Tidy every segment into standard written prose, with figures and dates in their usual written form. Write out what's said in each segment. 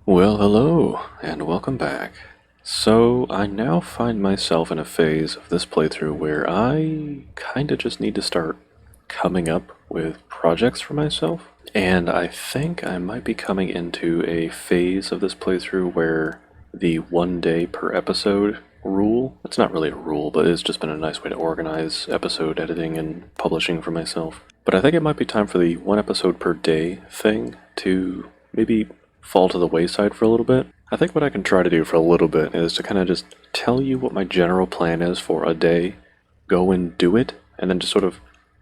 Well, hello, and welcome back. So, I now find myself in a phase of this playthrough where I kinda just need to start coming up with projects for myself. And I think I might be coming into a phase of this playthrough where the 1 day per episode rule, it's not really a rule, but it's just been a nice way to organize episode editing and publishing for myself. But I think it might be time for the 1 episode per day thing to maybe fall to the wayside for a little bit. I think what I can try to do for a little bit is to kind of just tell you what my general plan is for a day, go and do it, and then just sort of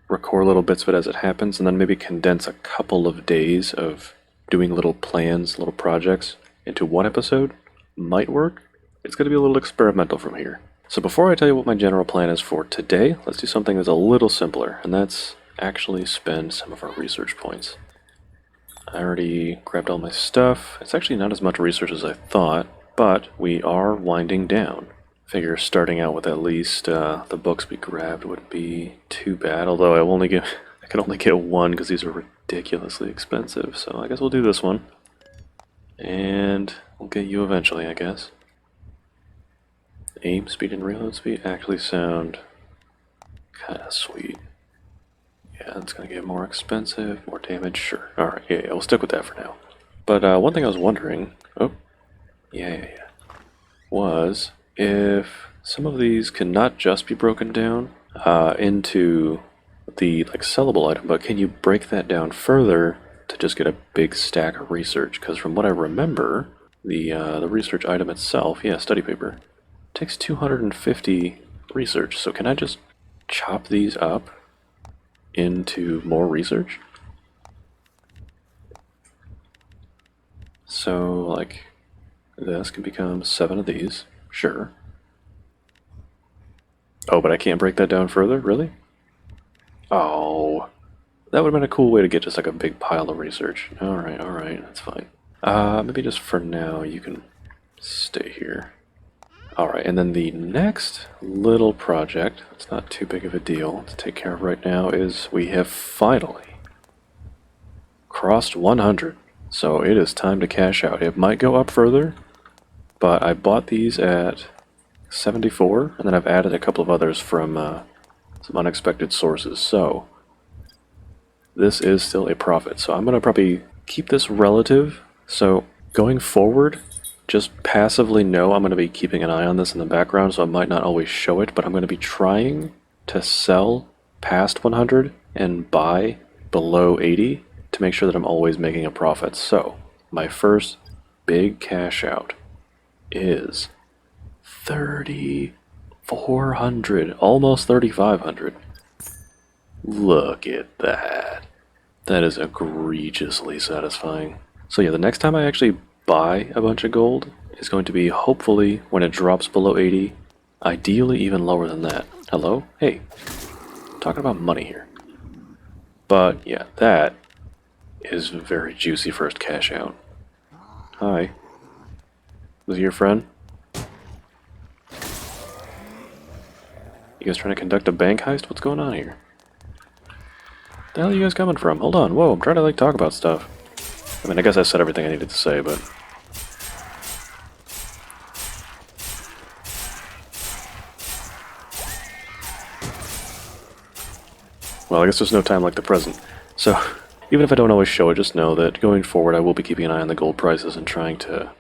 record little bits of it as it happens, and then maybe condense a couple of days of doing little plans, little projects into 1 episode. Might work. It's going to be a little experimental from here. So before I tell you what my general plan is for today, let's do something that's a little simpler, and that's actually spend some of our research points. I already grabbed all my stuff. It's actually not as much research as I thought, but we are winding down. Figure starting out with at least the books we grabbed wouldn't be too bad, although I can only get one because these are ridiculously expensive, so I guess we'll do this one. And we'll get you eventually, I guess. Aim speed and reload speed actually sound kinda sweet. Yeah, it's gonna get more expensive, more damage, sure. Alright, yeah, we'll stick with that for now. But one thing I was wondering, was if some of these can not just be broken down into the sellable item, but can you break that down further to just get a big stack of research? Because from what I remember, the research item itself, yeah, study paper, takes 250 research. So can I just chop these up into more research? So, this can become 7 of these, sure. Oh, but I can't break that down further? Really? Oh, that would have been a cool way to get just a big pile of research. Alright, that's fine. Maybe just for now you can stay here. Alright, and then the next little project, it's not too big of a deal to take care of right now, is we have finally crossed 100. So it is time to cash out. It might go up further, but I bought these at 74, and then I've added a couple of others from some unexpected sources. So this is still a profit. So I'm going to probably keep this relative. So going forward, just passively know I'm going to be keeping an eye on this in the background, so I might not always show it, but I'm going to be trying to sell past 100 and buy below 80 to make sure that I'm always making a profit. So my first big cash out is 3,400, almost 3,500. Look at that. That is egregiously satisfying. So yeah, the next time I actually buy a bunch of gold is going to be hopefully when it drops below 80, ideally even lower than that. Hello? Hey, talking about money here. But yeah, that is very juicy first cash out. Hi. Was he your friend? You guys trying to conduct a bank heist? What's going on here? The hell are you guys coming from? Hold on, whoa, I'm trying to talk about stuff. I mean, I guess I said everything I needed to say, but... Well, I guess there's no time like the present. So, even if I don't always show it, just know that going forward I will be keeping an eye on the gold prices and trying to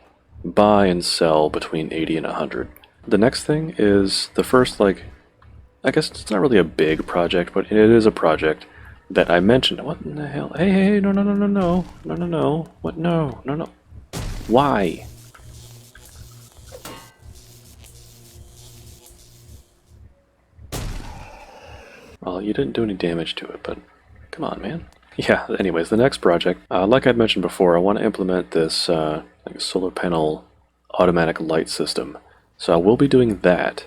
buy and sell between 80 and 100. The next thing is the first, I guess it's not really a big project, but it is a project that I mentioned. What in the hell? Hey, no. What? No. Why? Well, you didn't do any damage to it, but come on, man. Yeah, anyways, the next project, like I'd mentioned before, I want to implement this solar panel automatic light system. So I will be doing that,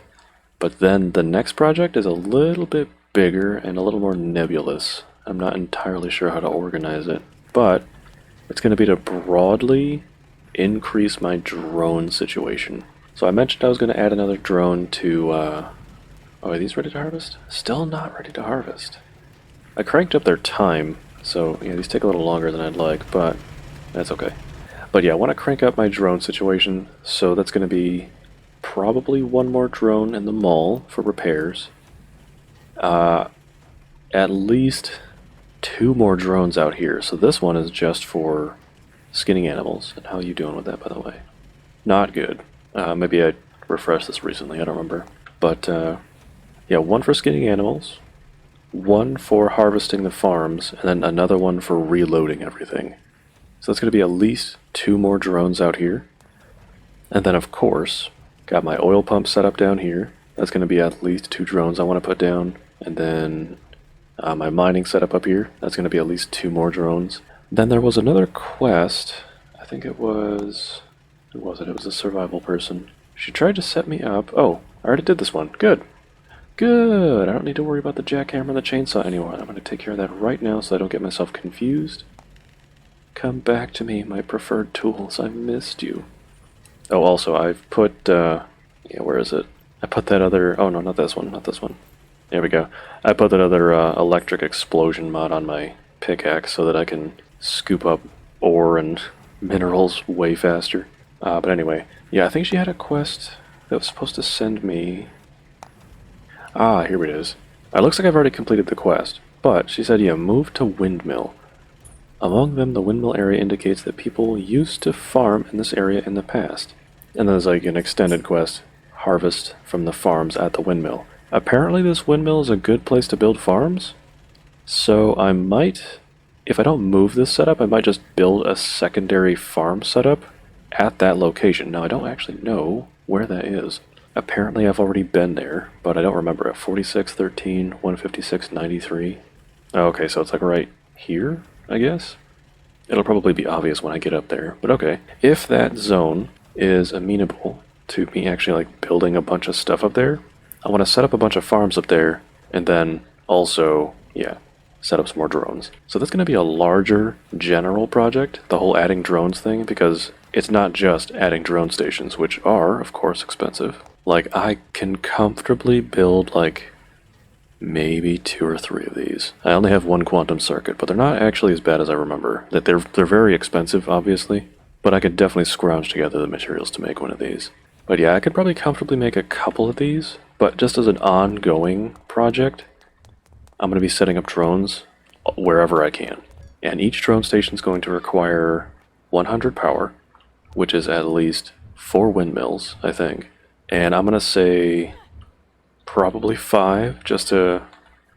but then the next project is a little bit bigger and a little more nebulous. I'm not entirely sure how to organize it, but it's going to be to broadly increase my drone situation. So I mentioned I was going to add another drone to... oh, are these ready to harvest? Still not ready to harvest. I cranked up their time, so yeah, these take a little longer than I'd like, but that's okay. But yeah, I want to crank up my drone situation, so that's going to be probably one more drone in the mall for repairs. At least two more drones out here. So this one is just for skinning animals. And how are you doing with that, by the way? Not good. Maybe I refreshed this recently, I don't remember. But yeah, one for skinning animals, one for harvesting the farms, and then another one for reloading everything. So that's going to be at least two more drones out here. And then, of course, got my oil pump set up down here. That's going to be at least two drones I want to put down. And then my mining setup up here. That's going to be at least two more drones. Then there was another quest. I think it was... Who was it? It was a survival person. She tried to set me up. Oh, I already did this one. Good. Good. I don't need to worry about the jackhammer and the chainsaw anymore. I'm going to take care of that right now so I don't get myself confused. Come back to me, my preferred tools. I missed you. Oh, also, I've put... yeah, where is it? I put that other... Oh, no, not this one. Not this one. There we go. I put that other electric explosion mod on my pickaxe so that I can scoop up ore and minerals way faster. But anyway, yeah, I think she had a quest that was supposed to send me... Ah, here it is. It looks like I've already completed the quest, but she said, yeah, move to Windmill. Among them, the windmill area indicates that people used to farm in this area in the past. And then there's like an extended quest, harvest from the farms at the windmill. Apparently this windmill is a good place to build farms, so I might, if I don't move this setup, I might just build a secondary farm setup at that location. Now I don't actually know where that is. Apparently I've already been there, but I don't remember it. 4613, 15693. Okay, so it's like right here, I guess? It'll probably be obvious when I get up there, but okay. If that zone is amenable to me actually like building a bunch of stuff up there, I want to set up a bunch of farms up there, and then also, yeah, set up some more drones. So that's going to be a larger general project, the whole adding drones thing, because it's not just adding drone stations, which are, of course, expensive. Like, I can comfortably build, like, maybe 2 or 3 of these. I only have one quantum circuit, but they're not actually as bad as I remember. That they're very expensive, obviously, but I could definitely scrounge together the materials to make one of these. But yeah, I could probably comfortably make a couple of these, but just as an ongoing project, I'm going to be setting up drones wherever I can. And each drone station is going to require 100 power, which is at least 4 windmills, I think. And I'm going to say probably 5, just to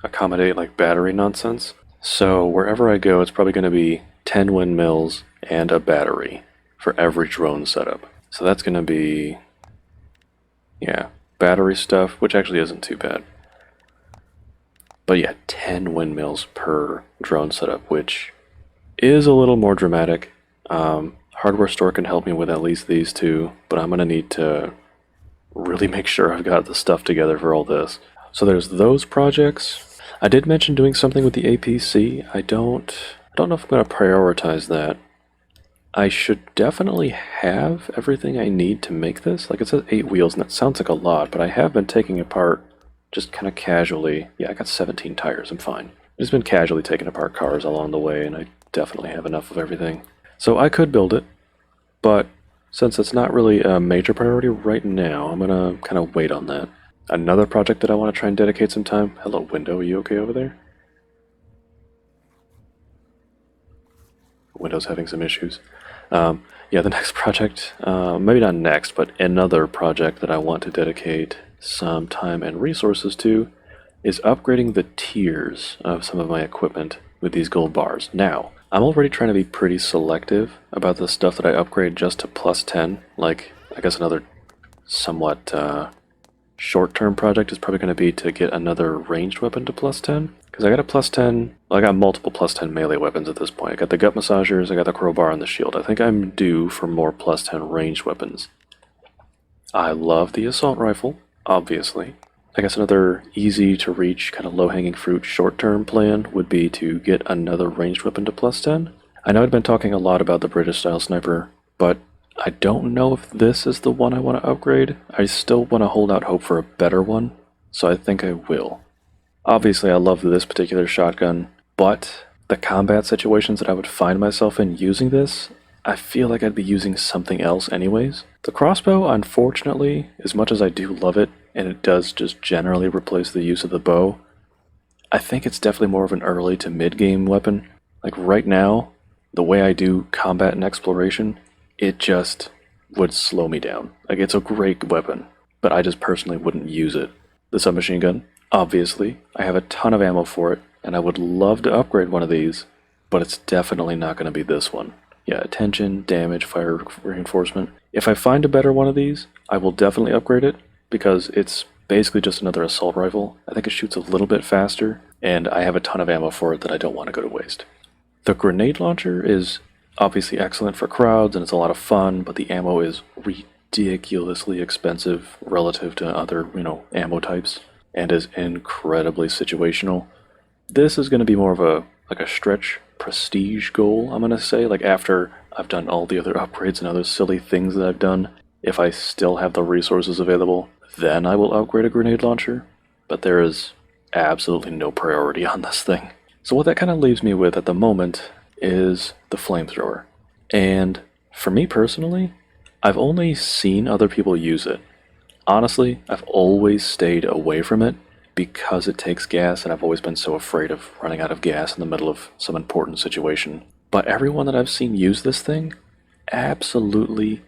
accommodate like battery nonsense. So wherever I go, it's probably going to be 10 windmills and a battery for every drone setup. So that's going to be, yeah, battery stuff, which actually isn't too bad. But yeah, 10 windmills per drone setup, which is a little more dramatic. Hardware store can help me with at least these two, but I'm going to need to really make sure I've got the stuff together for all this. So there's those projects. I did mention doing something with the APC. I don't know if I'm going to prioritize that. I should definitely have everything I need to make this. Like, it says 8 wheels, and that sounds like a lot, but I have been taking apart just kind of casually. Yeah, I got 17 tires, I'm fine. I've just been casually taking apart cars along the way, and I definitely have enough of everything. So I could build it, but since it's not really a major priority right now, I'm gonna kind of wait on that. Another project that I want to try and dedicate some time. Hello, window, are you okay over there? Window's having some issues. Yeah, the next project, maybe not next, but another project that I want to dedicate some time and resources to is upgrading the tiers of some of my equipment with these gold bars. Now, I'm already trying to be pretty selective about the stuff that I upgrade just to plus 10. Like, I guess another somewhat short-term project is probably going to be to get another ranged weapon to plus 10. Because I got a plus 10, well, I got multiple plus 10 melee weapons at this point. I got the gut massagers, I got the crowbar, and the shield. I think I'm due for more plus 10 ranged weapons. I love the assault rifle, obviously. I guess another easy to reach, kind of low-hanging fruit short-term plan would be to get another ranged weapon to plus 10. I know I've been talking a lot about the British-style sniper, but I don't know if this is the one I want to upgrade. I still want to hold out hope for a better one, so I think I will. Obviously, I love this particular shotgun, but the combat situations that I would find myself in using this, I feel like I'd be using something else anyways. The crossbow, unfortunately, as much as I do love it, and it does just generally replace the use of the bow, I think it's definitely more of an early to mid-game weapon. Like right now, the way I do combat and exploration, it just would slow me down. Like it's a great weapon, but I just personally wouldn't use it. The submachine gun, obviously, I have a ton of ammo for it, and I would love to upgrade one of these, but it's definitely not going to be this one. Yeah, attention, damage, fire reinforcement. If I find a better one of these, I will definitely upgrade it, because it's basically just another assault rifle. I think it shoots a little bit faster, and I have a ton of ammo for it that I don't want to go to waste. The grenade launcher is obviously excellent for crowds, and it's a lot of fun, but the ammo is ridiculously expensive relative to other, ammo types, and is incredibly situational. This is going to be more of a stretch prestige goal, I'm going to say. Like after I've done all the other upgrades and other silly things that I've done, if I still have the resources available, then I will upgrade a grenade launcher. But there is absolutely no priority on this thing. So what that kind of leaves me with at the moment is the flamethrower. And for me personally, I've only seen other people use it. Honestly, I've always stayed away from it because it takes gas, and I've always been so afraid of running out of gas in the middle of some important situation. But everyone that I've seen use this thing absolutely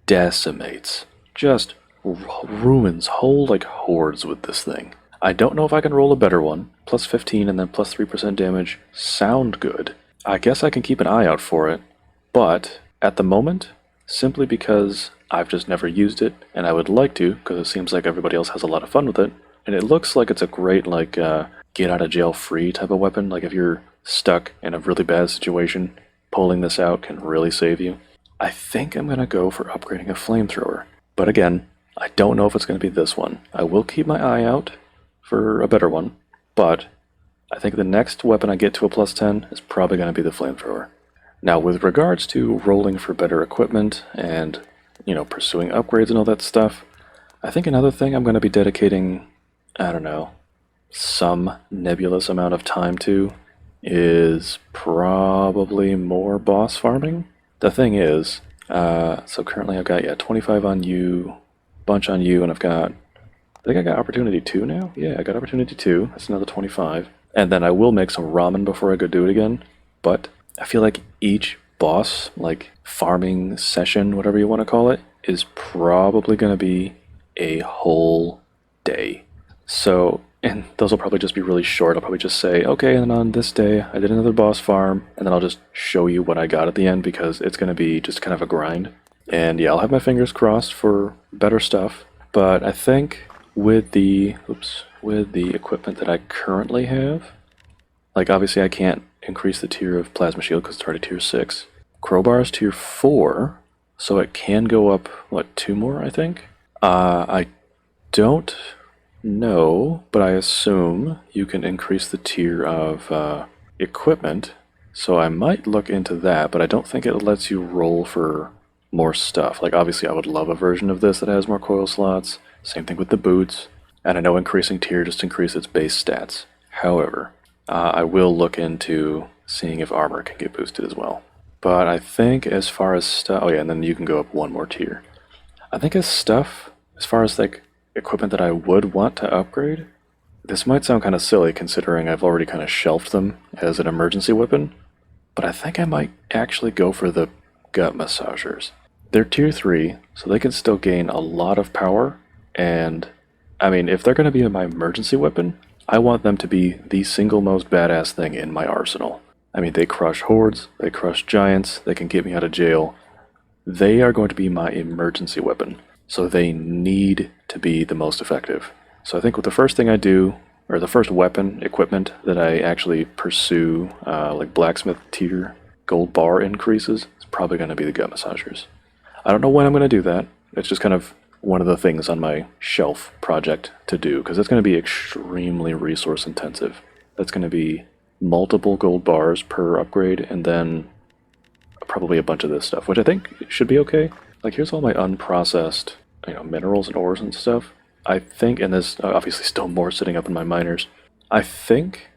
decimates. Just ruins whole hordes with this thing. I don't know if I can roll a better one. Plus 15 and then plus 3% damage sound good. I guess I can keep an eye out for it, but at the moment, simply because I've just never used it, and I would like to, because it seems like everybody else has a lot of fun with it, and it looks like it's a great, get out of jail free type of weapon. Like if you're stuck in a really bad situation, pulling this out can really save you. I think I'm going to go for upgrading a flamethrower. But again, I don't know if it's going to be this one. I will keep my eye out for a better one, but I think the next weapon I get to a plus 10 is probably going to be the flamethrower. Now, with regards to rolling for better equipment and, pursuing upgrades and all that stuff, I think another thing I'm going to be dedicating, some nebulous amount of time to is probably more boss farming. The thing is, so currently I've got, 25 on you, bunch on you, and I think I got Opportunity 2 now? Yeah, I got Opportunity 2. That's another 25. And then I will make some ramen before I go do it again. But I feel like each boss, farming session, whatever you want to call it, is probably going to be a whole day. So, and those will probably just be really short. I'll probably just say, okay, and on this day I did another boss farm, and then I'll just show you what I got at the end, because it's going to be just kind of a grind. And yeah, I'll have my fingers crossed for better stuff. But I think with the equipment that I currently have, obviously I can't increase the tier of plasma shield because it's already tier 6. Crowbar is tier 4, so it can go up, 2 more, I think? I don't know, but I assume you can increase the tier of equipment, so I might look into that, but I don't think it lets you roll for more stuff. Obviously I would love a version of this that has more coil slots. Same thing with the boots. And I know increasing tier just increases its base stats. However, I will look into seeing if armor can get boosted as well. But I think as far as stuff... Oh yeah, and then you can go up one more tier. I think as far as equipment that I would want to upgrade, this might sound kind of silly considering I've already kind of shelved them as an emergency weapon, but I think I might actually go for the gut massagers. They're tier 3, so they can still gain a lot of power, and if they're going to be my emergency weapon, I want them to be the single most badass thing in my arsenal. They crush hordes, they crush giants, they can get me out of jail. They are going to be my emergency weapon, so they need to be the most effective. So I think with the first thing I do, or the first weapon equipment that I actually pursue, blacksmith tier gold bar increases, is probably going to be the gut massagers. I don't know when I'm going to do that. It's just kind of one of the things on my shelf project to do, because it's going to be extremely resource intensive. That's going to be multiple gold bars per upgrade, and then probably a bunch of this stuff, which I think should be okay. Here's all my unprocessed, minerals and ores and stuff. I think, and there's obviously still more sitting up in my miners. I think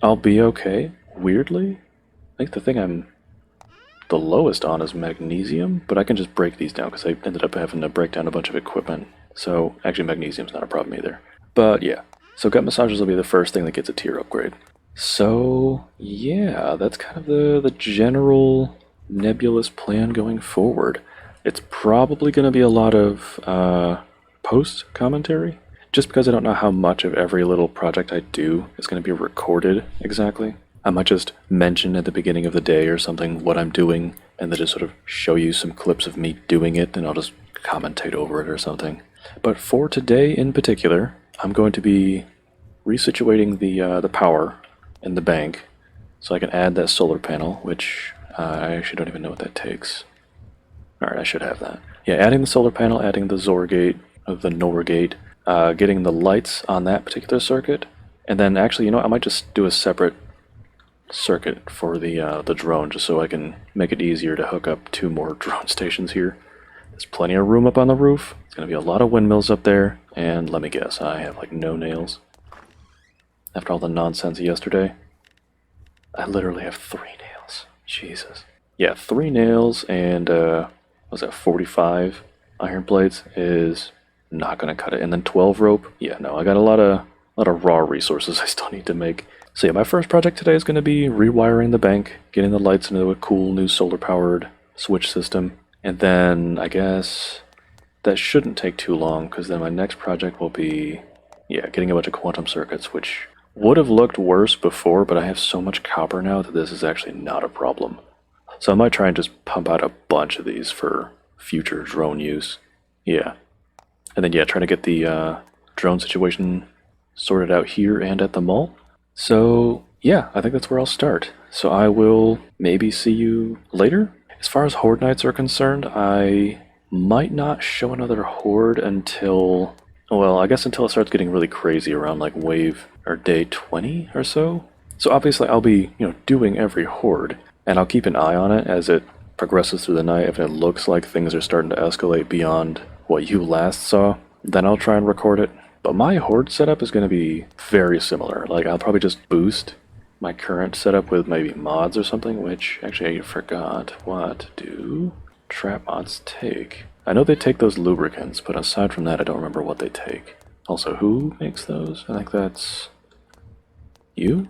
I'll be okay. Weirdly, I think the thing I'm the lowest on is magnesium, but I can just break these down because I ended up having to break down a bunch of equipment. So actually magnesium's not a problem either. But yeah, so gut massagers will be the first thing that gets a tier upgrade. So yeah, that's kind of the general nebulous plan going forward. It's probably going to be a lot of post commentary, just because I don't know how much of every little project I do is going to be recorded exactly. I might just mention at the beginning of the day or something what I'm doing, and then just sort of show you some clips of me doing it, and I'll just commentate over it or something. But for today in particular, I'm going to be resituating the power in the bank, so I can add that solar panel, which I actually don't even know what that takes. Alright, I should have that. Yeah, adding the solar panel, adding the XOR gate, the NOR gate, getting the lights on that particular circuit, and then actually, you know what, I might just do a separate circuit for the drone, just so I can make it easier to hook up 2 more drone stations here. There's plenty of room up on the roof. It's going to be a lot of windmills up there, and let me guess, I have like no nails. After all the nonsense yesterday, I literally have 3 nails. Jesus. Yeah, 3 nails and, what's that, 45 iron plates is not going to cut it. And then 12 rope. Yeah, no, I got a lot of raw resources I still need to make. So yeah, my first project today is going to be rewiring the bank, getting the lights into a cool new solar-powered switch system. And then, I guess, that shouldn't take too long, because then my next project will be, yeah, getting a bunch of quantum circuits, which would have looked worse before, but I have so much copper now that this is actually not a problem. So I might try and just pump out a bunch of these for future drone use. Yeah. And then, yeah, trying to get the drone situation sorted out here and at the mall. So, yeah, I think that's where I'll start. So I will maybe see you later. As far as Horde Nights are concerned, I might not show another Horde until, well, I guess until it starts getting really crazy around like wave or day 20 or so. So obviously I'll be, doing every Horde, and I'll keep an eye on it as it progresses through the night. If it looks like things are starting to escalate beyond what you last saw, then I'll try and record it. But my Horde setup is going to be very similar. Like, I'll probably just boost my current setup with maybe mods or something, which actually I forgot. What do trap mods take? I know they take those lubricants, but aside from that, I don't remember what they take. Also, who makes those? I think that's you?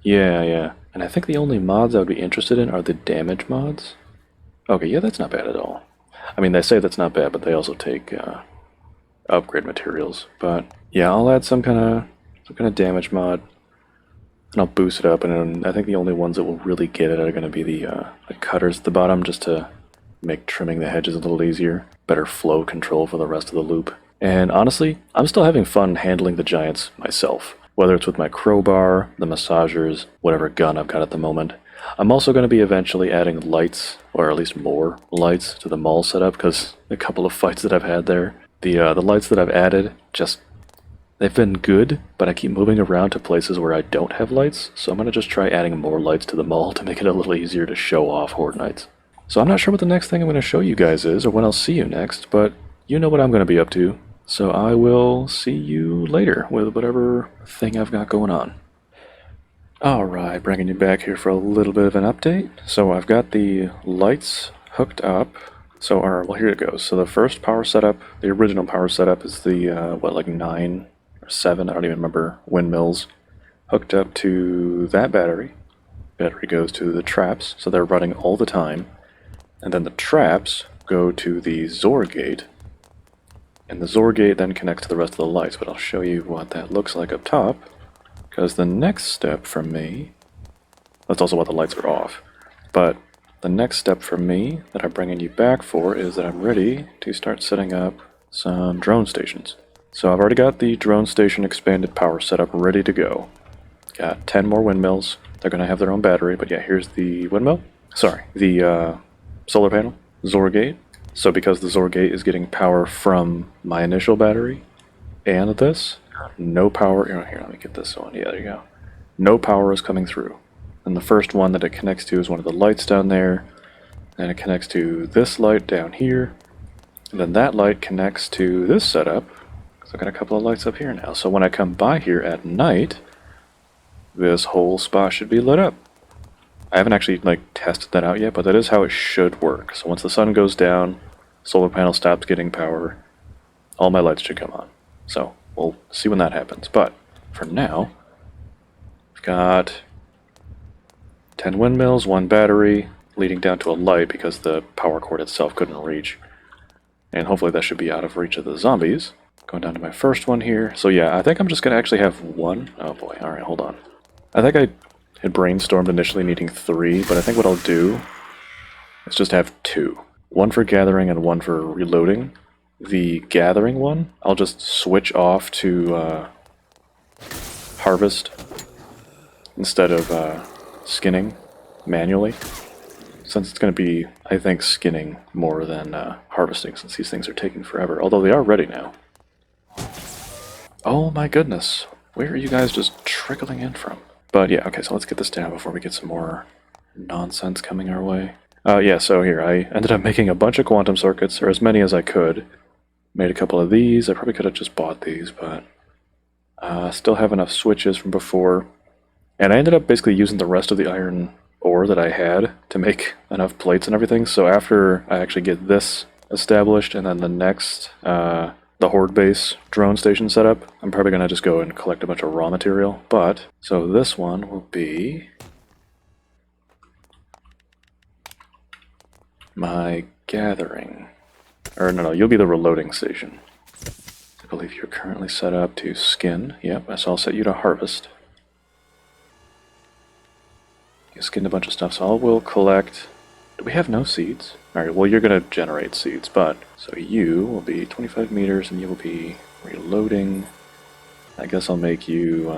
Yeah. And I think the only mods I would be interested in are the damage mods. Okay, yeah, that's not bad at all. I mean, they say that's not bad, but they also take upgrade materials. But yeah, I'll add some kind of damage mod, and I'll boost it up. And then I think the only ones that will really get it are going to be the cutters at the bottom, just to make trimming the hedges a little easier. Better flow control for the rest of the loop. And honestly, I'm still having fun handling the giants myself, whether it's with my crowbar, the massagers, whatever gun I've got at the moment. I'm also going to be eventually adding lights, or at least more lights, to the mall setup, because a couple of fights that I've had there, the lights that I've added, they've been good, but I keep moving around to places where I don't have lights, so I'm going to just try adding more lights to the mall to make it a little easier to show off Horde Nights. So I'm not sure what the next thing I'm going to show you guys is, or when I'll see you next, but you know what I'm going to be up to. So I will see you later with whatever thing I've got going on. Alright, bringing you back here for a little bit of an update. So I've got the lights hooked up. So, well, here it goes. So the first power setup, the original power setup, is the, like 9 or 7, I don't even remember, windmills hooked up to that battery. Battery goes to the traps, so they're running all the time. And then the traps go to the XOR gate. And the XOR gate then connects to the rest of the lights, but I'll show you what that looks like up top. Because the next step for me, that's also why the lights are off, but the next step for me that I'm bringing you back for is that I'm ready to start setting up some drone stations. So I've already got the drone station expanded power setup ready to go. Got 10 more windmills. They're going to have their own battery, but yeah, here's the windmill. Sorry, the solar panel, XOR gate. So because the XOR gate is getting power from my initial battery and this, no power, here, let me get this one. Yeah, there you go. No power is coming through. And the first one that it connects to is one of the lights down there. And it connects to this light down here. And then that light connects to this setup. So I've got a couple of lights up here now. So when I come by here at night, this whole spot should be lit up. I haven't actually like tested that out yet, but that is how it should work. So once the sun goes down, solar panel stops getting power, all my lights should come on. So we'll see when that happens. But for now, we've got 10 windmills, 1 battery, leading down to a light because the power cord itself couldn't reach. And hopefully that should be out of reach of the zombies. Going down to my first one here. So yeah, I think I'm just going to actually have 1. Oh boy, alright, hold on. I think I had brainstormed initially needing 3, but I think what I'll do is just have 2. 1 for gathering and 1 for reloading. The gathering one, I'll just switch off to harvest instead of skinning manually. Since it's going to be, I think, skinning more than harvesting, since these things are taking forever. Although they are ready now. Oh my goodness, where are you guys just trickling in from? But yeah, okay, so let's get this down before we get some more nonsense coming our way. Yeah, so here, I ended up making a bunch of quantum circuits, or as many as I could. Made a couple of these. I probably could have just bought these, but still have enough switches from before. And I ended up basically using the rest of the iron ore that I had to make enough plates and everything. So after I actually get this established, and then the next, the Horde base drone station set up, I'm probably going to just go and collect a bunch of raw material. But, so this one will be my gathering. Or no, you'll be the reloading station. I believe you're currently set up to skin. Yep, so I'll set you to harvest. You skinned a bunch of stuff, so I will collect... Do we have no seeds? Alright, well you're going to generate seeds, but... So you will be 25 meters, and you will be reloading. I guess I'll make you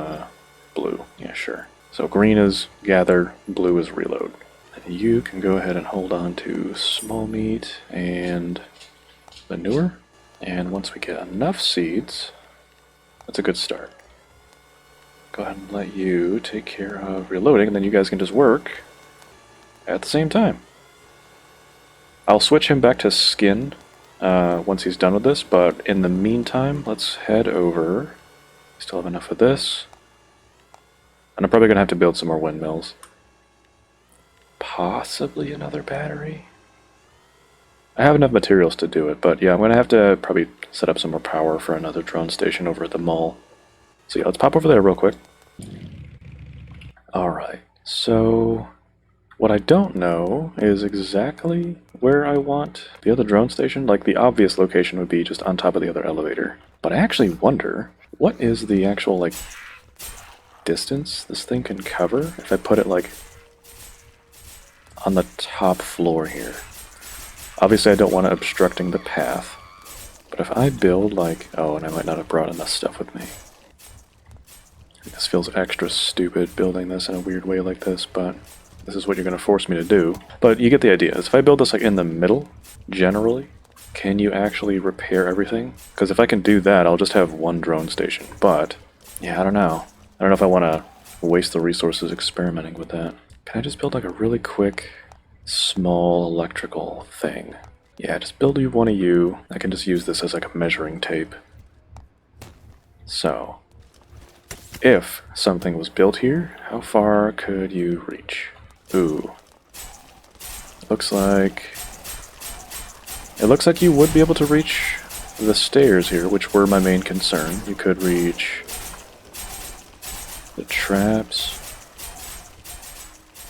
blue. Yeah, sure. So green is gather, blue is reload. And you can go ahead and hold on to small meat and manure. And once we get enough seeds, that's a good start. Go ahead and let you take care of reloading, and then you guys can just work at the same time. I'll switch him back to skin once he's done with this, but in the meantime, let's head over. Still have enough of this. And I'm probably going to have to build some more windmills. Possibly another battery? I have enough materials to do it, but yeah, I'm going to have to probably set up some more power for another drone station over at the mall. So yeah, let's pop over there real quick. Alright, so what I don't know is exactly where I want the other drone station. Like, the obvious location would be just on top of the other elevator. But I actually wonder, what is the actual, like, distance this thing can cover if I put it, like, on the top floor here? Obviously I don't want it obstructing the path, but if I build, like... Oh, and I might not have brought enough stuff with me. This feels extra stupid, building this in a weird way like this, but this is what you're going to force me to do. But you get the idea. If I build this like in the middle, generally, can you actually repair everything? Because if I can do that, I'll just have one drone station. But, yeah, I don't know. I don't know if I want to waste the resources experimenting with that. Can I just build like a really quick, small electrical thing? Yeah, just build you one of you. I can just use this as like a measuring tape. So, if something was built here, how far could you reach? Ooh. Looks like... It looks like you would be able to reach the stairs here, which were my main concern. You could reach the traps.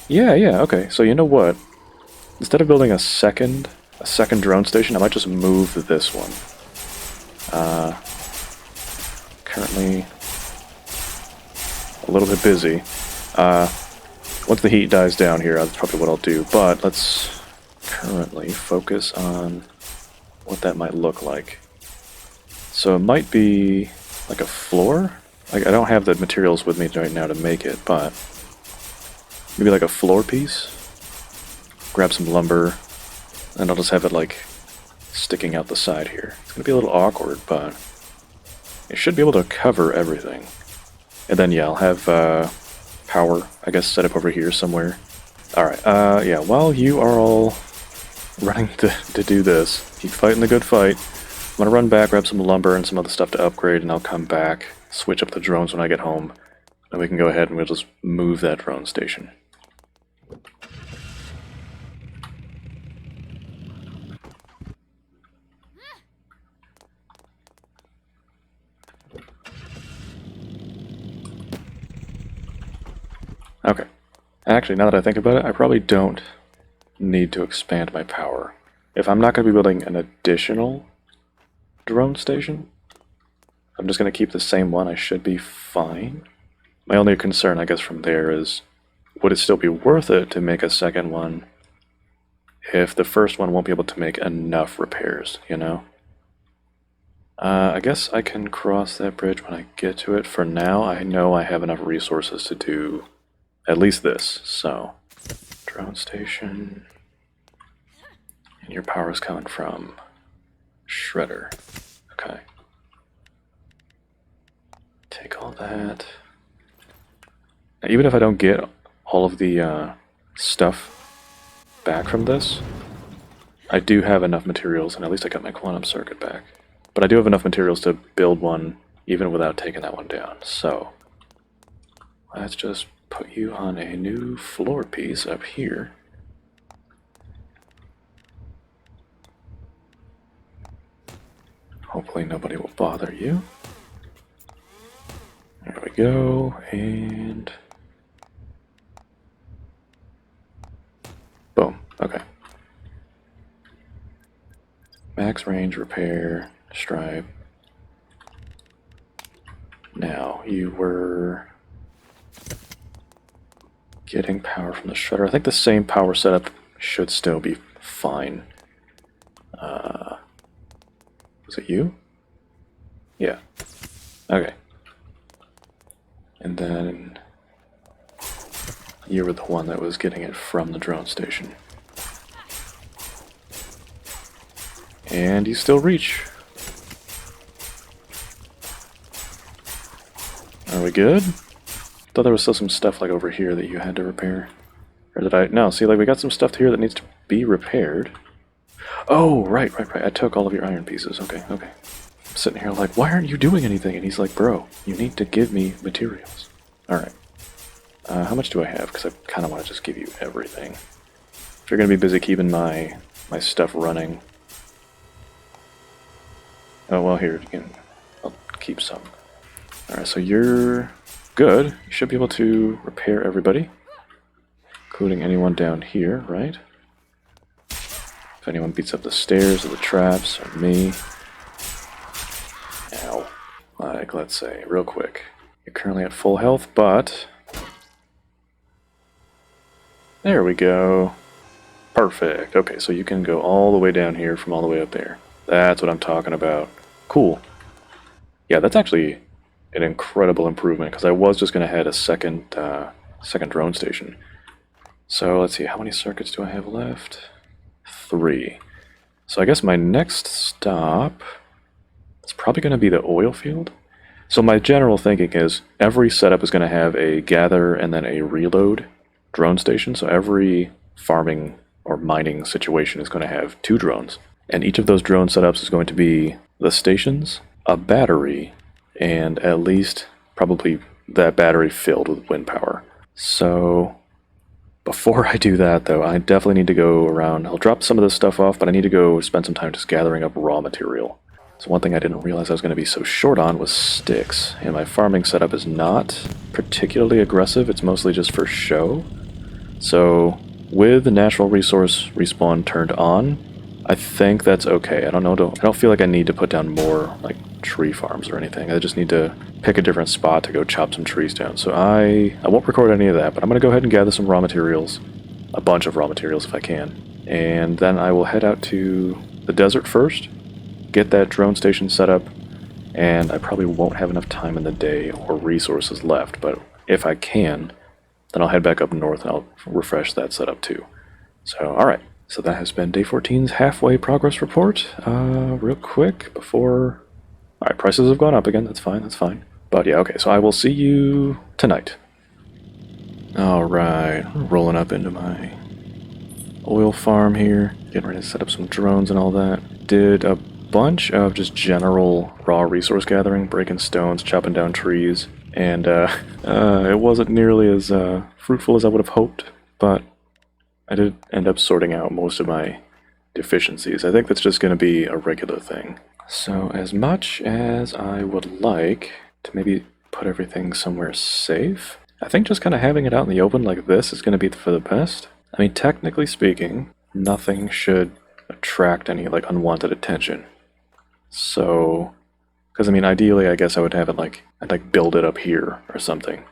Yeah, okay. So you know what? Instead of building a second drone station, I might just move this one. Currently a little bit busy. Once the heat dies down here, that's probably what I'll do. But let's currently focus on what that might look like. So it might be like a floor. Like, I don't have the materials with me right now to make it, but maybe like a floor piece. Grab some lumber, and I'll just have it like sticking out the side here. It's gonna be a little awkward, but it should be able to cover everything. And then yeah, I'll have power, I guess, set up over here somewhere. Alright, yeah, while you are all running to do this, keep fighting the good fight. I'm gonna run back, grab some lumber and some other stuff to upgrade, and I'll come back, switch up the drones when I get home, and we can go ahead and we'll just move that drone station. Actually, now that I think about it, I probably don't need to expand my power. If I'm not going to be building an additional drone station, I'm just going to keep the same one. I should be fine. My only concern, I guess, from there is, would it still be worth it to make a second one if the first one won't be able to make enough repairs, you know? I guess I can cross that bridge when I get to it. For now, I know I have enough resources to do at least this. So, drone station. And your power is coming from Shredder. Okay. Take all that. Now, even if I don't get all of the stuff back from this, I do have enough materials, and at least I got my quantum circuit back. But I do have enough materials to build one even without taking that one down. So let's just put you on a new floor piece up here. Hopefully nobody will bother you. There we go, and boom. Okay. Max range, repair, strive. Now, you were getting power from the shredder. I think the same power setup should still be fine. Was it you? Yeah. Okay. And then you were the one that was getting it from the drone station. And you still reach. Are we good? Thought there was still some stuff like over here that you had to repair. Or did I? No, see, like we got some stuff here that needs to be repaired. Oh, right. I took all of your iron pieces. Okay. I'm sitting here like, why aren't you doing anything? And he's like, bro, you need to give me materials. Alright. How much do I have? Because I kind of want to just give you everything. If you're going to be busy keeping my stuff running. Oh, well, here, I'll keep some. Alright, so you're good. You should be able to repair everybody, including anyone down here, right? If anyone beats up the stairs or the traps or me. Ow. Like, let's say, real quick. You're currently at full health, but... There we go. Perfect. Okay, so you can go all the way down here from all the way up there. That's what I'm talking about. Cool. Yeah, that's actually an incredible improvement, because I was just going to head a second drone station. So let's see, how many circuits do I have left? 3. So I guess my next stop is probably going to be the oil field. So my general thinking is every setup is going to have a gather and then a reload drone station. So every farming or mining situation is going to have 2 drones. And each of those drone setups is going to be the stations, a battery, and at least probably that battery filled with wind power. So before I do that, though, I definitely need to go around. I'll drop some of this stuff off, but I need to go spend some time just gathering up raw material. So one thing I didn't realize I was going to be so short on was sticks. And my farming setup is not particularly aggressive. It's mostly just for show. So with the natural resource respawn turned on, I think that's okay. I don't feel like I need to put down more like tree farms or anything. I just need to pick a different spot to go chop some trees down. So I won't record any of that, but I'm going to go ahead and gather some raw materials. A bunch of raw materials if I can. And then I will head out to the desert first, get that drone station set up, and I probably won't have enough time in the day or resources left, but if I can, then I'll head back up north and I'll refresh that setup too. So, alright. So that has been day 14's halfway progress report. Real quick before... Alright, prices have gone up again. That's fine. But yeah, okay, so I will see you tonight. Alright, rolling up into my oil farm here. Getting ready to set up some drones and all that. Did a bunch of just general raw resource gathering, breaking stones, chopping down trees. And it wasn't nearly as fruitful as I would have hoped, but I did end up sorting out most of my deficiencies. I think that's just going to be a regular thing. So as much as I would like to maybe put everything somewhere safe, I think just kind of having it out in the open like this is going to be for the best. I mean, technically speaking, nothing should attract any like unwanted attention. So, because I mean, ideally, I guess I would have it like, I'd like build it up here or something.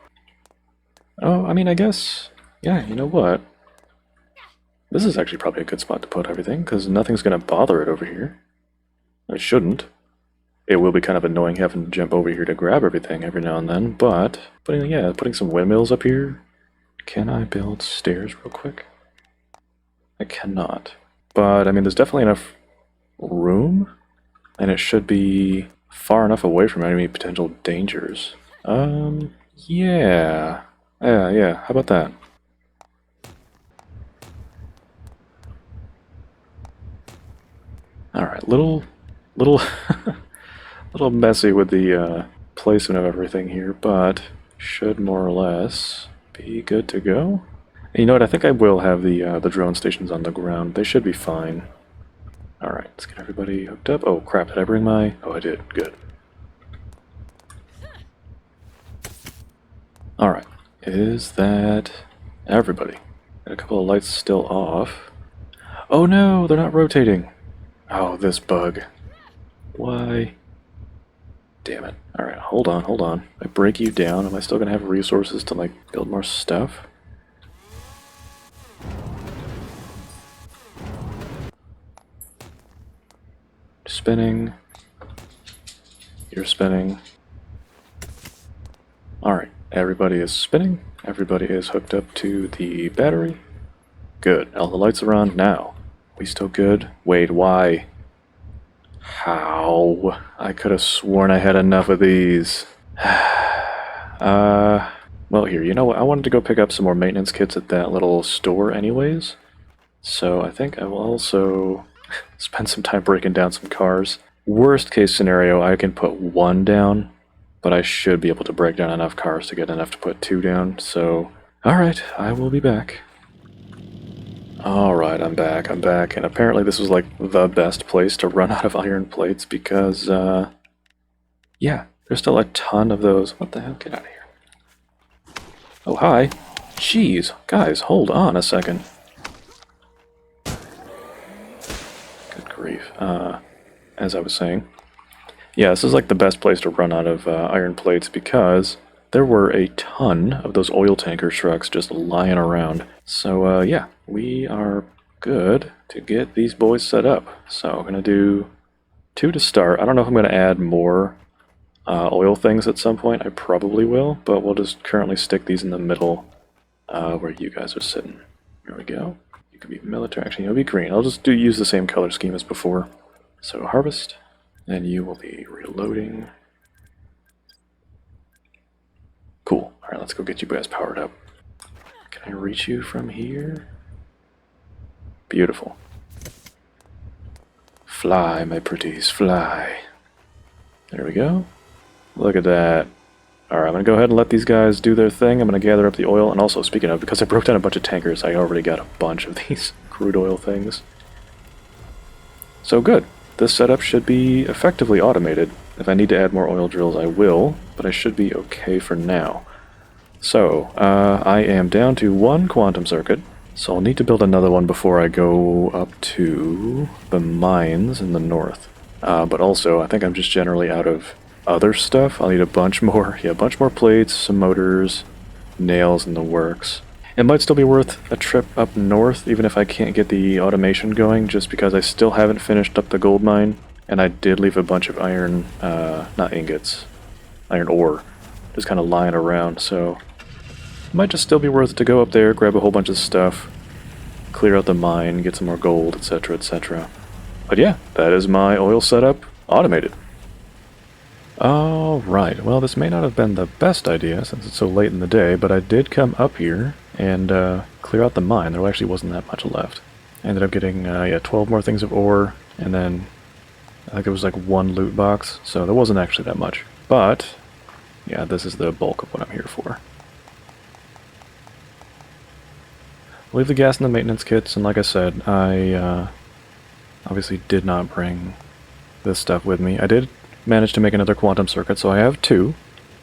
Oh, I mean, I guess, yeah, you know what? This is actually probably a good spot to put everything, because nothing's going to bother it over here. It shouldn't. It will be kind of annoying having to jump over here to grab everything every now and then, but putting some windmills up here. Can I build stairs real quick? I cannot. But, I mean, there's definitely enough room, and it should be far enough away from any potential dangers. Yeah. Yeah, how about that? Alright, little little messy with the placement of everything here, but should more or less be good to go. And you know what? I think I will have the drone stations on the ground. They should be fine. All right, let's get everybody hooked up. Oh crap! Did I bring my? Oh, I did. Good. All right. Is that everybody? Got a couple of lights still off. Oh no, they're not rotating. Oh, this bug. Why? Damn it. Alright, hold on. If I break you down, am I still gonna have resources to, like, build more stuff? Spinning. You're spinning. Alright, everybody is spinning. Everybody is hooked up to the battery. Good. All the lights are on now. We still good? Wait, why? How? I could have sworn I had enough of these. Well here, you know what? I wanted to go pick up some more maintenance kits at that little store anyways. So I think I will also spend some time breaking down some cars. Worst case scenario, I can put one down, but I should be able to break down enough cars to get enough to put two down, so... Alright, I will be back. Alright, I'm back, and apparently this was like the best place to run out of iron plates because, yeah, there's still a ton of those. What the hell? Get out of here. Oh, hi. Jeez, guys, hold on a second. Good grief. As I was saying, yeah, this is like the best place to run out of iron plates because there were a ton of those oil tanker trucks just lying around. So, yeah, we are good to get these boys set up. So, I'm going to do 2 to start. I don't know if I'm going to add more oil things at some point. I probably will, but we'll just currently stick these in the middle where you guys are sitting. There we go. You can be military. Actually, you'll be green. I'll just use the same color scheme as before. So, harvest, and you will be reloading. Cool. Alright, let's go get you guys powered up. Can I reach you from here? Beautiful. Fly, my pretties, fly. There we go. Look at that. Alright, I'm going to go ahead and let these guys do their thing. I'm going to gather up the oil, and also, speaking of, because I broke down a bunch of tankers, I already got a bunch of these crude oil things. So good. This setup should be effectively automated. If I need to add more oil drills, I will, but I should be okay for now. So, I am down to 1 quantum circuit, so I'll need to build another one before I go up to the mines in the north. But also, I think I'm just generally out of other stuff. I'll need a bunch more, a bunch more plates, some motors, nails in the works. It might still be worth a trip up north, even if I can't get the automation going, just because I still haven't finished up the gold mine, and I did leave a bunch of iron, not ingots, iron ore, just kind of lying around, so it might just still be worth it to go up there, grab a whole bunch of stuff, clear out the mine, get some more gold, etc., etc. But yeah, that is my oil setup automated. Alright, well this may not have been the best idea since it's so late in the day, but I did come up here and clear out the mine. There actually wasn't that much left. I ended up getting 12 more things of ore, and then I think it was like 1 loot box, so there wasn't actually that much. But, yeah, this is the bulk of what I'm here for. Leave the gas in the maintenance kits, and like I said, I obviously did not bring this stuff with me. I did manage to make another quantum circuit, so I have 2.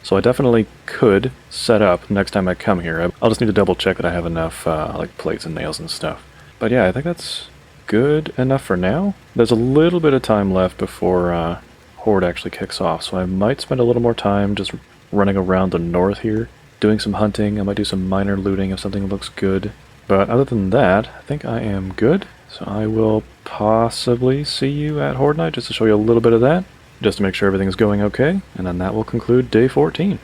So I definitely could set up next time I come here. I'll just need to double check that I have enough like plates and nails and stuff. But yeah, I think that's good enough for now. There's a little bit of time left before Horde actually kicks off, so I might spend a little more time just running around the north here, doing some hunting. I might do some minor looting if something looks good. But other than that, I think I am good. So I will possibly see you at Horde Night just to show you a little bit of that, just to make sure everything's going okay, and then that will conclude day 14.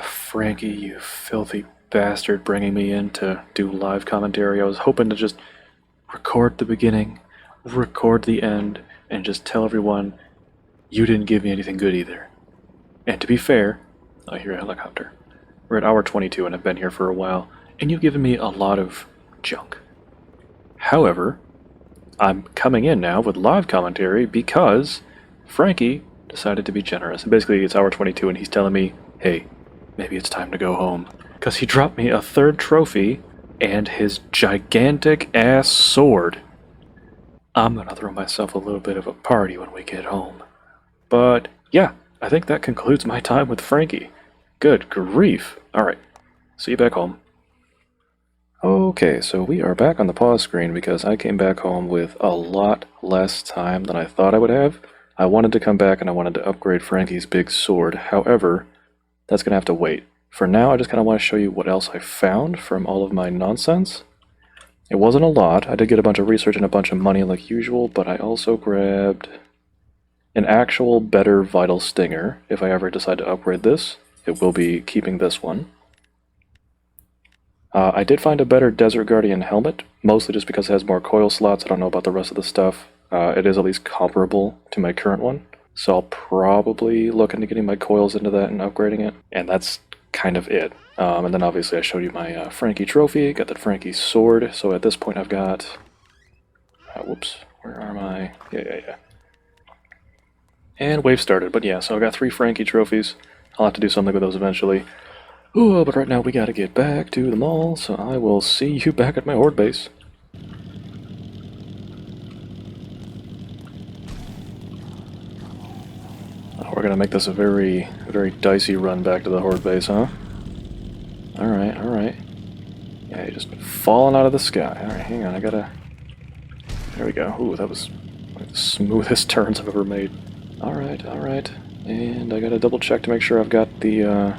Frankie, you filthy bastard, bringing me in to do live commentary. I was hoping to just record the beginning, record the end, and just tell everyone you didn't give me anything good either. And to be fair, I hear a helicopter. We're at hour 22 and I've been here for a while, and you've given me a lot of junk. However, I'm coming in now with live commentary because Frankie decided to be generous. And basically, it's hour 22 and he's telling me, hey, maybe it's time to go home. Because he dropped me a third trophy and his gigantic ass sword. I'm gonna throw myself a little bit of a party when we get home. But yeah, I think that concludes my time with Frankie. Good grief. Alright, see you back home. Okay, so we are back on the pause screen because I came back home with a lot less time than I thought I would have. I wanted to come back and I wanted to upgrade Frankie's big sword. However, that's going to have to wait. For now, I just kind of want to show you what else I found from all of my nonsense. It wasn't a lot. I did get a bunch of research and a bunch of money like usual, but I also grabbed an actual better Vital Stinger. If I ever decide to upgrade this, it will be keeping this one. I did find a better Desert Guardian helmet, mostly just because it has more coil slots. I don't know about the rest of the stuff. It is at least comparable to my current one, so I'll probably look into getting my coils into that and upgrading it, and that's kind of it. And then obviously I showed you my Frankie trophy, got the Frankie sword, so at this point I've got... whoops, where are my... Yeah. And wave started, but yeah, so I got 3 Frankie trophies. I'll have to do something with those eventually. Ooh, but right now we gotta get back to the mall, so I will see you back at my horde base. Oh, we're gonna make this a very dicey run back to the horde base, huh? Alright. Yeah, you're just falling out of the sky. Alright, hang on, I gotta... There we go. Ooh, that was one of the smoothest turns I've ever made. Alright. And I gotta double check to make sure I've got the,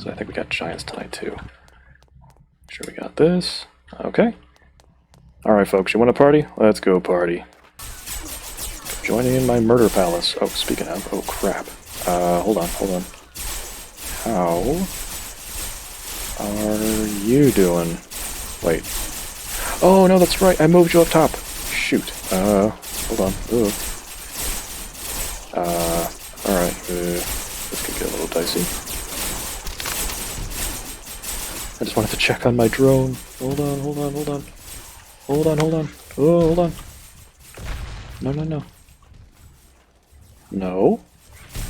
So I think we got giants tonight too. Make sure we got this. Okay. Alright folks, you wanna party? Let's go party. Joining in my murder palace. Oh, speaking of, oh crap. Hold on. How are you doing? Wait. Oh no, that's right, I moved you up top. Shoot. Hold on. Ooh. Alright, this could get a little dicey. I just wanted to check on my drone. Hold on. Oh, hold on. No.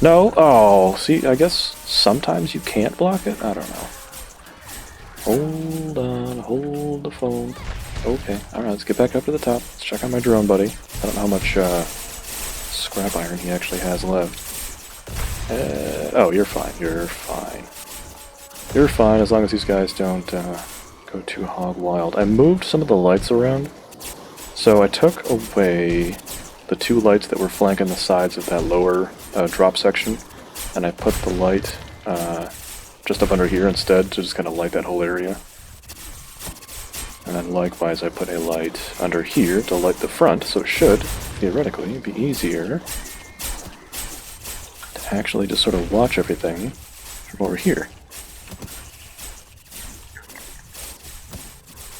No? Oh, see, I guess sometimes you can't block it? I don't know. Hold on, hold the phone. Okay, alright, let's get back up to the top. Let's check on my drone, buddy. I don't know how much scrap iron he actually has left. Oh, you're fine. You're fine as long as these guys don't go too hog wild. I moved some of the lights around. So I took away the 2 lights that were flanking the sides of that lower drop section, and I put the light just up under here instead to just kind of light that whole area. And then likewise I put a light under here to light the front, so it should, theoretically, be easier to actually just sort of watch everything from over here.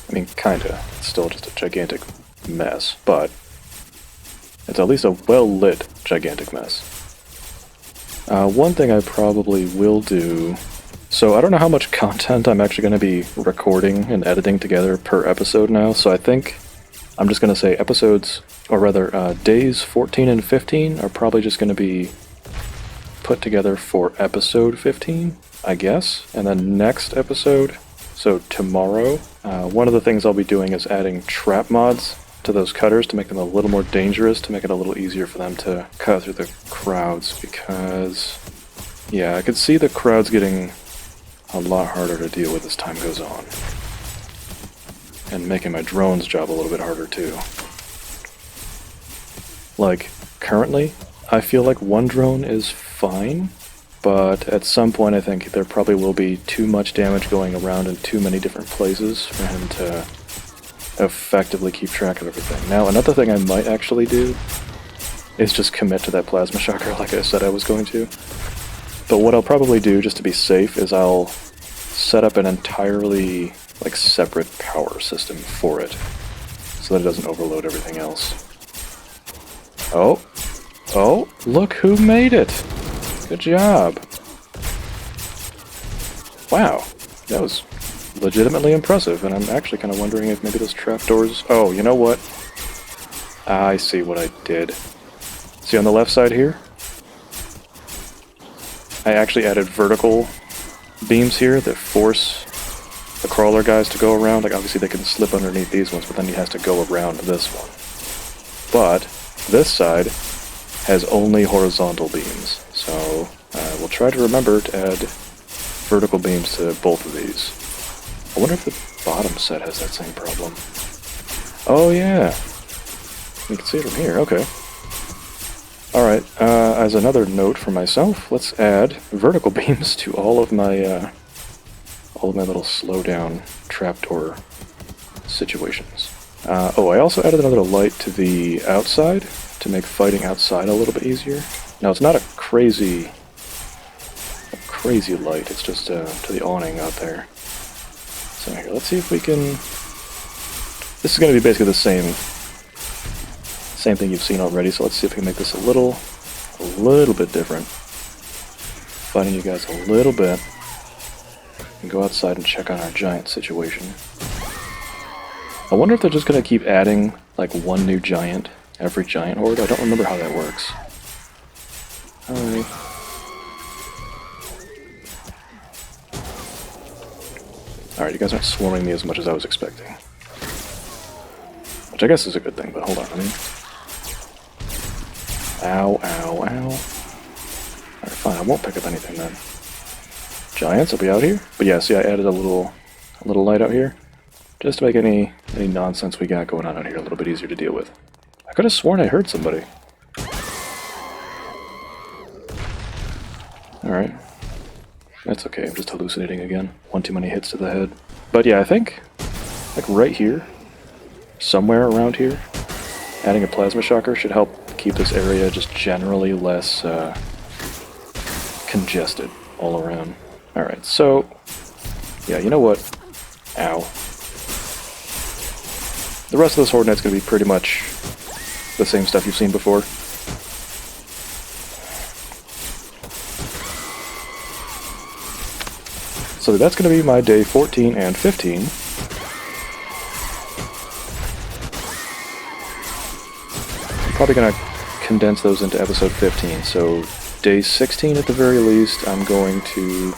I mean, kinda. It's still just a gigantic mess, but it's at least a well-lit gigantic mess. One thing I probably will do... So I don't know how much content I'm actually going to be recording and editing together per episode now, so I think I'm just going to say episodes, or rather days 14 and 15 are probably just going to be put together for episode 15, I guess. And then next episode, so tomorrow, one of the things I'll be doing is adding trap mods to those cutters to make them a little more dangerous, to make it a little easier for them to cut through the crowds, because, yeah, I could see the crowds getting a lot harder to deal with as time goes on. And making my drone's job a little bit harder too. Like, currently, I feel like one drone is fine, but at some point I think there probably will be too much damage going around in too many different places for him to effectively keep track of everything. Now, another thing I might actually do is just commit to that plasma shocker like I said I was going to. But what I'll probably do, just to be safe, is I'll set up an entirely, like, separate power system for it, so that it doesn't overload everything else. Oh, look who made it! Good job! Wow, that was legitimately impressive, and I'm actually kind of wondering if maybe those trapdoors... Oh, you know what? I see what I did. See on the left side here? I actually added vertical beams here that force the crawler guys to go around. Like, obviously they can slip underneath these ones, but then he has to go around this one. But this side has only horizontal beams, so we'll try to remember to add vertical beams to both of these. I wonder if the bottom set has that same problem. Oh yeah, you can see it from here, okay. Alright, as another note for myself, let's add vertical beams to all of my little slowdown trapdoor situations. Oh, I also added another light to the outside to make fighting outside a little bit easier. Now, it's not a crazy light, it's just to the awning out there. So here, let's see if we can... This is going to be basically the same thing you've seen already, so let's see if we can make this a little bit different. Fighting you guys a little bit. And go outside and check on our giant situation. I wonder if they're just going to keep adding, like, one new giant every giant horde. I don't remember how that works. Alright. Alright, you guys aren't swarming me as much as I was expecting. Which I guess is a good thing, but hold on, I mean... Ow, ow, ow. Alright, fine, I won't pick up anything then. Giants will be out here. But yeah, see, I added a little light out here. Just to make any nonsense we got going on out here a little bit easier to deal with. I could have sworn I heard somebody. Alright. That's okay, I'm just hallucinating again. One too many hits to the head. But yeah, I think, like right here, somewhere around here, adding a plasma shocker should help keep this area just generally less congested all around. Alright, so, yeah, you know what? Ow. The rest of this Horde Knight's going to be pretty much the same stuff you've seen before. So that's going to be my day 14 and 15. I'm probably going to condense those into episode 15. So day 16 at the very least, I'm going to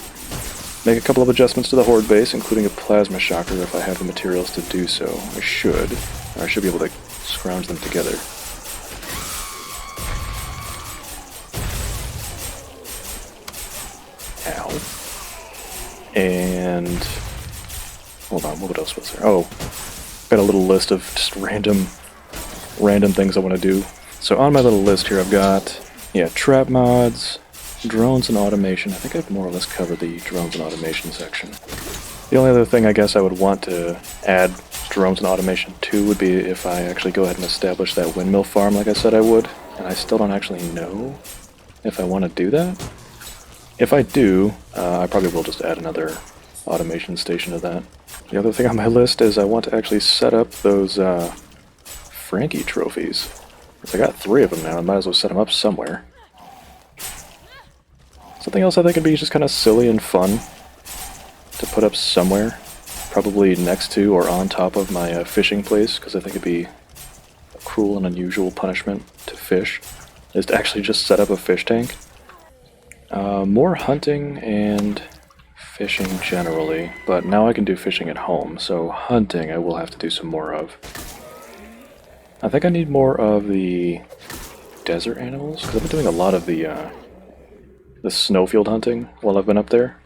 make a couple of adjustments to the Horde base, including a plasma shocker if I have the materials to do so. I should be able to scrounge them together. Ow. And... hold on, what else was there? Oh, got a little list of just random things I want to do. So on my little list here I've got, yeah, trap mods, drones and automation. I think I've more or less covered the drones and automation section. The only other thing I guess I would want to add drones and automation to would be if I actually go ahead and establish that windmill farm like I said I would. And I still don't actually know if I want to do that. If I do, I probably will just add another automation station to that. The other thing on my list is I want to actually set up those Frankie trophies. I got 3 of them now, I might as well set them up somewhere. Something else I think would be just kind of silly and fun to put up somewhere. Probably next to or on top of my fishing place, because I think it'd be a cruel and unusual punishment to fish, is to actually just set up a fish tank. More hunting and fishing generally, but now I can do fishing at home, so hunting I will have to do some more of. I think I need more of the desert animals, because I've been doing a lot of the snowfield hunting while I've been up there.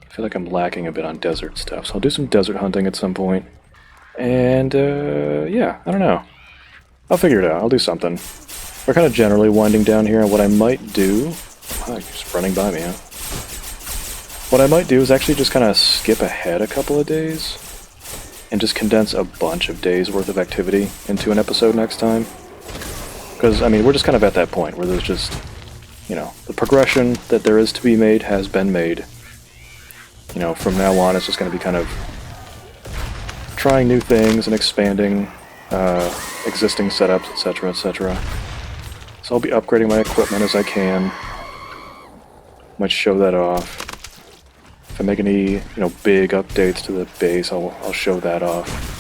I feel like I'm lacking a bit on desert stuff, so I'll do some desert hunting at some point. And, yeah, I don't know. I'll figure it out, I'll do something. We're kind of generally winding down here, and what I might do... Wow, you're just running by me, huh? What I might do is actually just kind of skip ahead a couple of days and just condense a bunch of days worth of activity into an episode next time. Because, I mean, we're just kind of at that point where there's just, you know, the progression that there is to be made has been made. You know, from now on it's just going to be kind of trying new things and expanding existing setups, etc., etc. So I'll be upgrading my equipment as I can. Might show that off. If I make any, you know, big updates to the base, I'll show that off.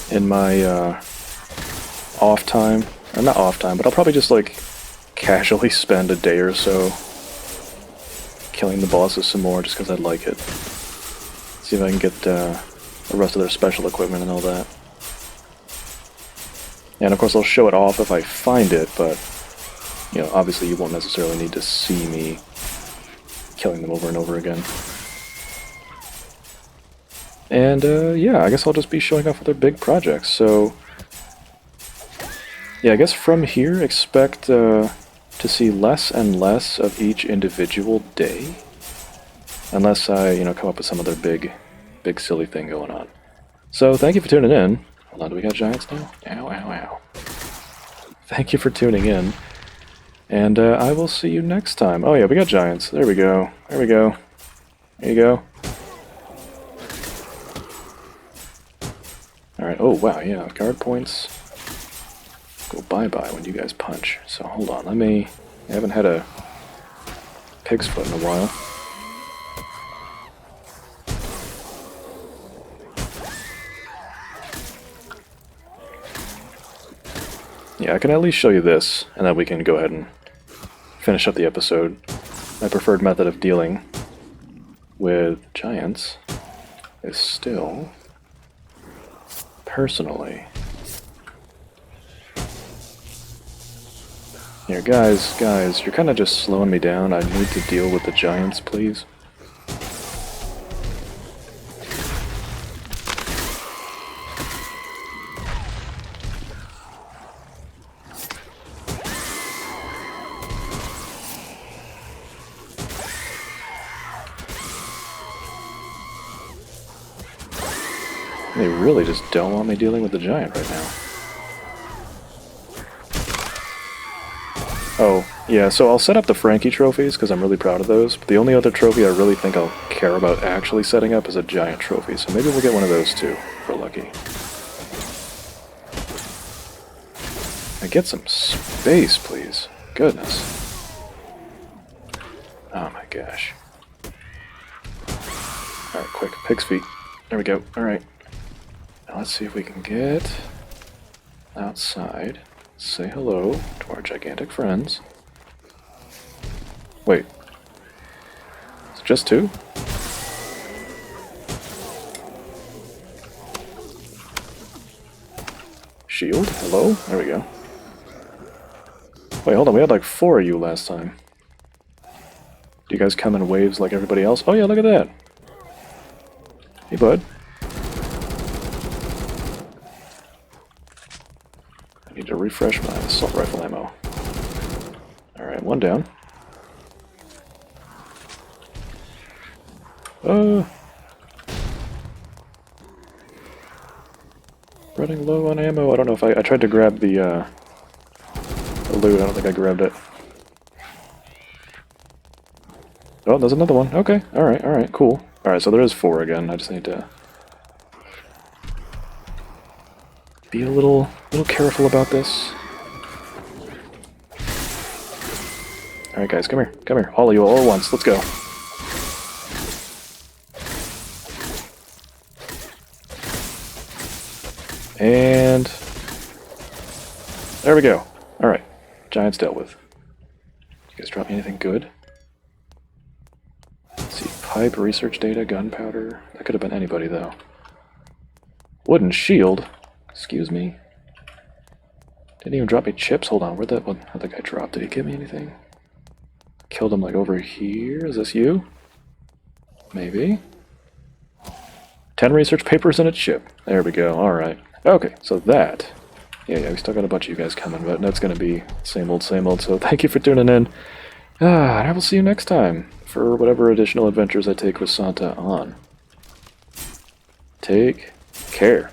In my off time, or not off time, but I'll probably just like casually spend a day or so killing the bosses some more just because I'd like it. See if I can get the rest of their special equipment and all that. And of course I'll show it off if I find it, but You know, obviously you won't necessarily need to see me killing them over and over again. And yeah, I guess I'll just be showing off other big projects. So yeah, I guess from here expect to see less and less of each individual day, unless I, you know, come up with some other big silly thing going on. So thank you for tuning in. Hold on, do we got giants now? Ow, ow, ow. Thank you for tuning in, and I will see you next time. Oh yeah, we got giants. There we go. There we go. There you go. Alright, oh wow, yeah, guard points go bye-bye when you guys punch. So hold on, I haven't had a pig's foot in a while. Yeah, I can at least show you this, and then we can go ahead and finish up the episode. My preferred method of dealing with giants is still, personally... Here, guys, you're kind of just slowing me down. I need to deal with the giants, please. They really just don't want me dealing with the giant right now. Oh, yeah, so I'll set up the Frankie trophies, because I'm really proud of those, but the only other trophy I really think I'll care about actually setting up is a giant trophy, so maybe we'll get one of those too, if we're lucky. And get some space, please. Goodness. Oh my gosh. Alright, quick, pig's feet. There we go, alright. Now let's see if we can get outside. Say hello to our gigantic friends. Wait. It's just two? Shield? Hello? There we go. Wait, hold on. We had like 4 of you last time. Do you guys come in waves like everybody else? Oh yeah, look at that. Hey, bud. Need to refresh my assault rifle ammo. Alright, one down. Running low on ammo. I don't know if I tried to grab the loot. I don't think I grabbed it. Oh, there's another one. Okay, alright, cool. Alright, so there is 4 again. I just need to be a little careful about this. Alright guys, come here. All of you all at once, let's go. And... there we go. Alright, giants dealt with. You guys drop me anything good? Let's see, pipe, research data, gunpowder. That could have been anybody though. Wooden shield? Excuse me. Didn't even drop me chips. Hold on, where'd that guy drop? Did he give me anything? Killed him like over here. Is this you? Maybe. 10 research papers and a chip. There we go. Alright. Okay, so that. Yeah, we still got a bunch of you guys coming, but that's gonna be same old, so thank you for tuning in. And I will see you next time for whatever additional adventures I take with Santa on. Take care.